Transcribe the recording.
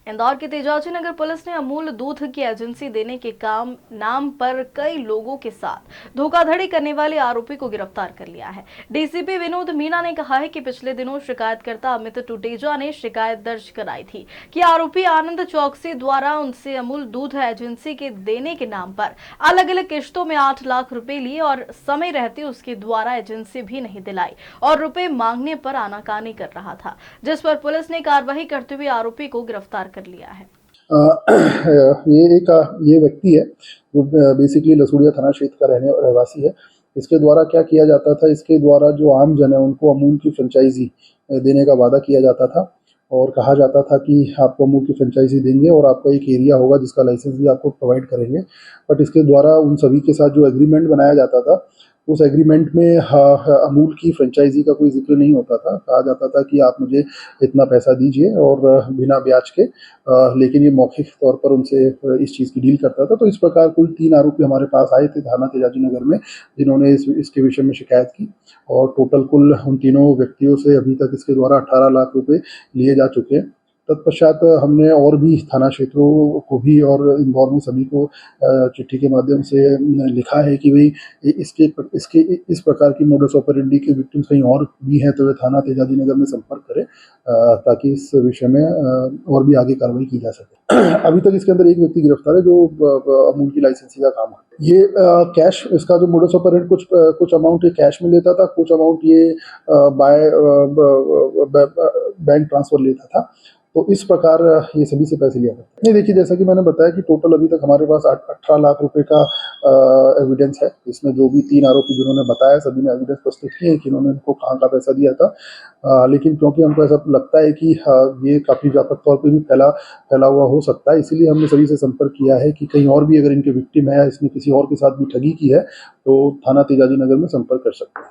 इंदौर के तेजाजी नगर पुलिस ने अमूल दूध की एजेंसी देने के काम नाम पर कई लोगों के साथ धोखाधड़ी करने वाले आरोपी को गिरफ्तार कर लिया है। डीसीपी विनोद मीणा ने कहा है कि पिछले दिनों शिकायतकर्ता अमित टुटेजा ने शिकायत दर्ज कराई थी कि आरोपी आनंद चौकसी द्वारा उनसे अमूल दूध एजेंसी के देने के नाम पर अलग अलग किश्तों में 8 लाख रुपए लिए और समय रहते उसके द्वारा एजेंसी भी नहीं दिलाई और रुपए मांगने पर आनाकानी कर रहा था, जिस पर पुलिस ने कार्रवाई करते हुए आरोपी को गिरफ्तार कर लिया है। ये व्यक्ति है जो बेसिकली लसूड़िया थाना क्षेत्र का रहवासी है। इसके द्वारा क्या किया जाता था, इसके द्वारा जो आम जन है उनको अमूल की फ्रेंचाइजी देने का वादा किया जाता था और कहा जाता था कि आपको अमूल की फ्रेंचाइजी देंगे और आपका एक एरिया होगा जिसका लाइसेंस भी आपको प्रोवाइड करेंगे। बट इसके द्वारा उन सभी के साथ जो एग्रीमेंट बनाया जाता था, उस एग्रीमेंट में अमूल की फ्रेंचाइजी का कोई जिक्र नहीं होता था। कहा जाता था कि आप मुझे इतना पैसा दीजिए और बिना ब्याज के, लेकिन ये मौखिक तौर पर उनसे इस चीज़ की डील करता था। तो इस प्रकार कुल 3 आरोपी हमारे पास आए थे थाना तेजाजी नगर में, जिन्होंने इसके विषय में शिकायत की और टोटल कुल उन तीनों व्यक्तियों से अभी तक इसके द्वारा 18 लाख रुपए लिए जा चुके हैं। तत्पश्चात हमने और भी थाना क्षेत्रों को भी और इंदौर में सभी को चिट्ठी के माध्यम से लिखा है कि भाई इसके इसके इस प्रकार की मोडस ऑपरेंडी के विक्टिम्स कहीं और भी हैं तो वे थाना तेजाजी नगर में संपर्क करें, ताकि इस विषय में और भी आगे कार्रवाई की जा सके। अभी तक इसके अंदर एक व्यक्ति गिरफ्तार है जो अमूल की लाइसेंसी का काम है। ये कैश, इसका जो मोडस ऑपरेंडी कुछ अमाउंट ये कैश में लेता था, कुछ अमाउंट ये बाय बैंक ट्रांसफर लेता था। तो इस प्रकार ये सभी से पैसे लिया करता है। नहीं, देखिए, जैसा कि मैंने बताया कि टोटल अभी तक हमारे पास 18 लाख रुपए का एविडेंस है। इसमें जो भी 3 आरोपी जिन्होंने बताया, सभी ने एविडेंस प्रस्तुत किए कि इन्होंने इनको कहाँ का पैसा दिया था। लेकिन क्योंकि हमको ऐसा लगता है कि ये काफ़ी व्यापक तौर पे भी फैला हुआ हो सकता है, इसीलिए हमने सभी से संपर्क किया है कि कहीं और भी अगर इनके विक्टिम है, इसने किसी और के साथ भी ठगी की है, तो थाना तेजाजी नगर में संपर्क कर सकते हैं।